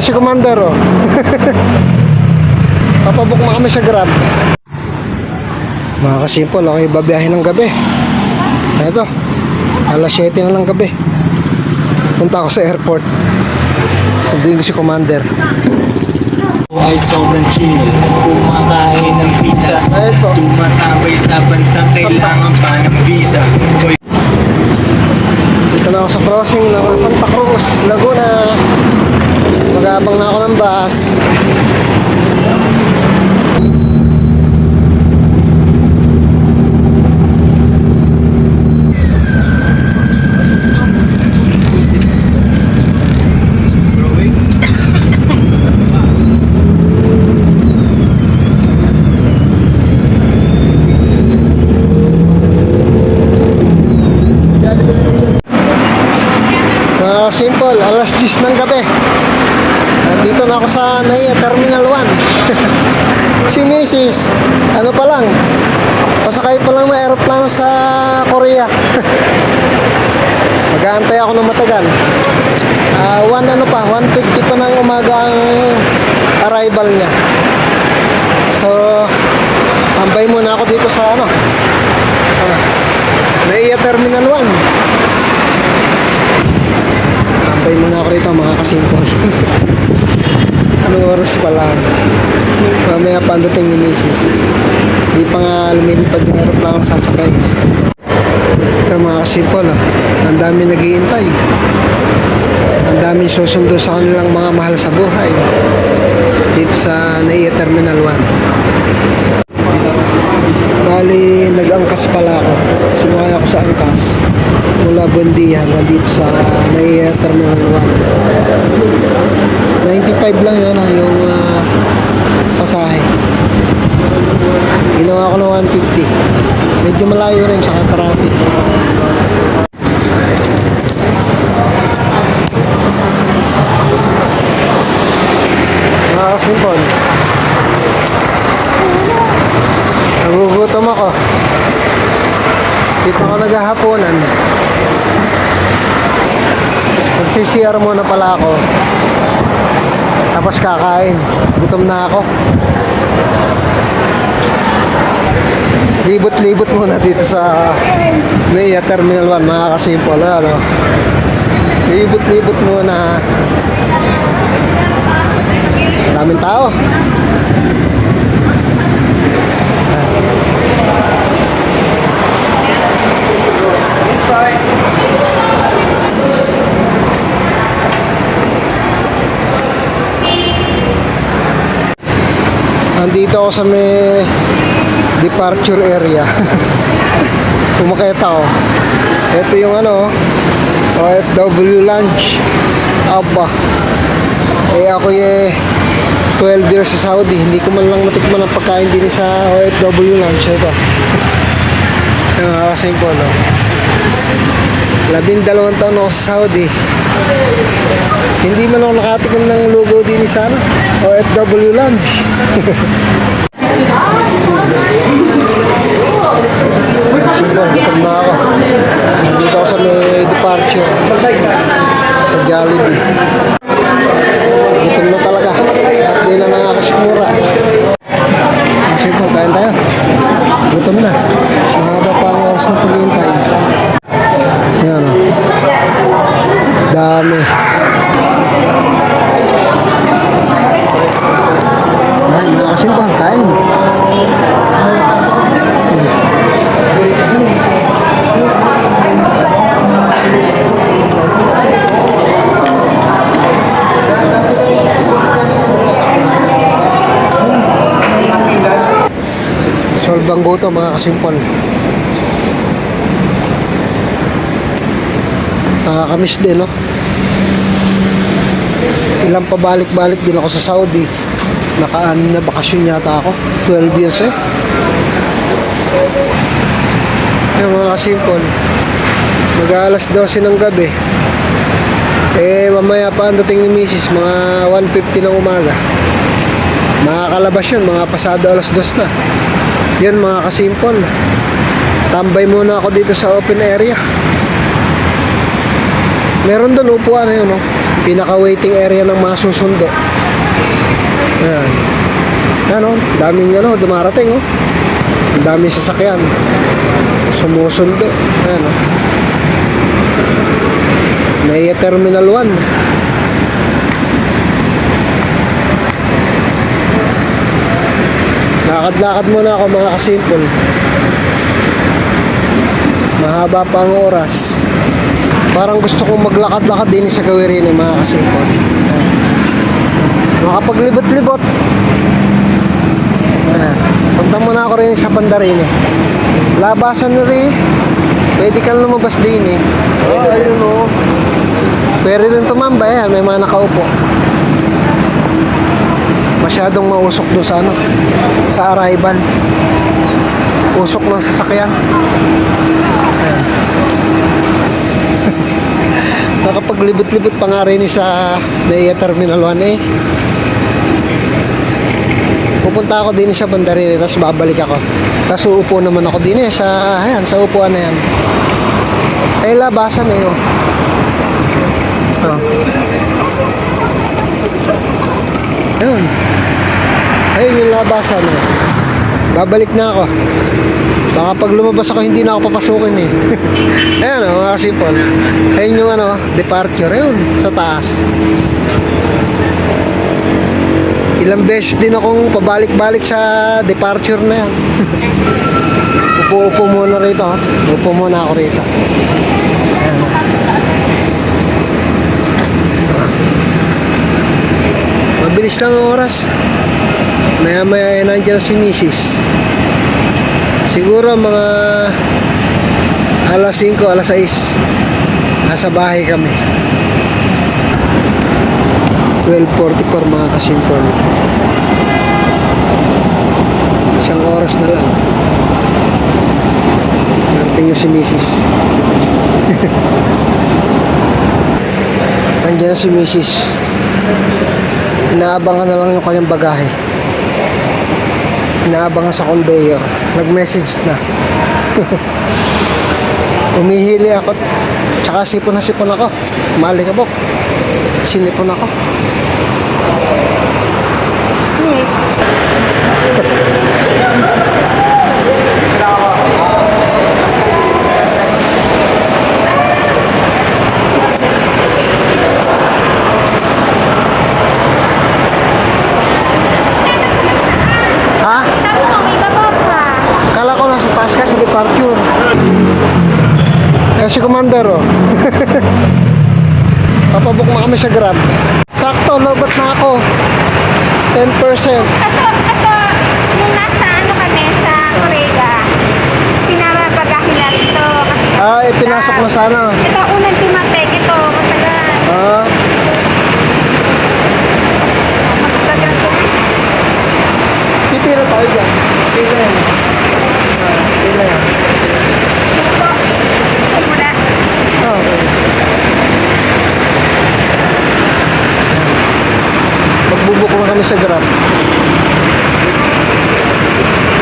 Yan si Commander, oh. Papabook na kami sa Grab. Mga kasimple, okay, babiyahin ng gabi. Ito, alas 7 na ng gabi. Punta ako sa airport. Sunduin ko si Commander. Ay sobrang chill, kumakain ng pizza, tumatambay sa bansang kailangan pa ng visa. Dito na ako sa crossing ng Santa Cruz, Laguna. Mag-aabang na ako ng bus. Simple, alas 10 ng gabi. Nandito na ako sa NAIA Terminal 1. Si Mrs. ano pa lang, pasakay pa lang ng aeroplano sa Korea. Mag-aantay ako ng matagal. 1:50 pa ng umaga ang arrival niya. So, tambay muna ako dito sa NAIA Terminal 1. Tambay muna ako rito mga kasimpol. Anong oras pa lang? Mamaya pa ang dating ni Mrs. Hindi pa nga lumilipad yung aeroplano sasakay niya. Ito mga kasimpol, ang dami naghihintay. Ang dami susundo sa kanilang mga mahal sa buhay. Dito sa NAIA Terminal 1. Bali, nag-angkas pala ako. Sumakay ako sa angkas mula Buendia hanggang dito sa NAIA Terminal 1. 95 lang yun yung pasahe. Ginawa ko ng 150. Medyo malayo rin sa traffic. Nakakasimpon. Nagugutom ako. Dito ako naghahaponan. Magsi-CR muna pala ako. Tapos kakain. Gutom na ako. Libot-libot muna dito sa NAIA Terminal 1 mga kasimple. Libot-libot muna. Daming tao. Andito ako sa may departure area. Kumakita ako. Ito yung OFW lunch. Aba. Ako 12 years sa Saudi. Hindi ko man lang natikman ang pagkain din sa OFW lunch. Ito. Simple, 12 taon ako sa Saudi. Hindi man ako nakatikim ng logo din sa OFW lunch. Gutom na ako. Dito ako sa may departure sa Jollibee. Gutom na talaga. At di na nakakasimura. Simple, kain tayo. Gutom na. Mahaba pa ang oras na paghihintay. Yan o. Dami. Yan, nakasimpang kain. Solbang goto mga kasimpon. Nakakamiss din, no? Ilang pabalik-balik din ako sa Saudi. Naka-anim na bakasyon yata ako. 12 years Yung mga kasimpon, mag-alas 12 ng gabi. Mamaya pa ang dating ni Mrs. mga 1:50 ng umaga. Makakalabas yun, mga pasado alas 2 na. Yun mga kasimpon, tambay muna ako dito sa open area. Meron doon upuan na yun, no? pinaka-waiting area ng mga susundo. Ayan. Ano, daming ano, dumarating, oh. Ang daming sasakyan. Sumusundo. Ayan, oh. Naiya Terminal 1. Lakad-lakad muna ako mga kasimple. Mahaba pa ang oras. Parang gusto kong maglakad-lakad din sa Gawirin mga kasimple. Makapaglibot-libot. Punta muna ako rin sa Pandarini. Labasan na rin. Pwede kang lumabas din eh. Ayun o. Pwede din tumamba yan. May mga nakaupo. Masyadong mausok doon sa ano, sa arrival. Usok ng sasakyan. Ayan. Nakapaglibot-libot pa nga rin sa NAIA Terminal 1 eh. Pupunta ako din sa Bandarini, tapos babalik ako. Tapos uupo naman ako din sa, ayan, sa upuan na yan. Ay, labasan eh, oh. Oh. Ayun. Ayun yung labasan, oh. Babalik na ako. Baka pag lumabas ako, hindi na ako papasukin eh. Ayan, oh, mga simple. Ayun yung ano, departure, ayun, sa taas. Ilang beses din akong pabalik-balik sa departure na yan. Upo-upo muna rito. Upo muna ako rito. Ayan. Mabilis lang ang oras. Maya-maya nandiyan si Mrs. Siguro mga alas 5, alas 6. Nasa bahay kami. 12:44 mga kasimple. Isang oras na lang. Narating na si Mrs. Nandiyan na si Mrs. Inaabangan na lang yung kanyang bagahe. Inaabangan sa conveyor. Nag-message na. Umihili ako. Tsaka sipon na sipon ako. Malikabok. Sinipon ako. Ha? Sabi mo, may baba pa. Kala ko nasa taas ka sa departure. Kaya si Commander, oh. Papabok na kami sa Grab. Sakto, lobat na ako. 10%. Ito, nung nasa ano kami, sa Correga, pinababagahin lang ito. Kasi Pinasok na sana. ito, unang pimatek ito, matagal. Ah, Matagal ko. pipila tayo dyan. Pila yan. Pila yan. Ito, muna. Okay. Magbubuk na kami sa Grab.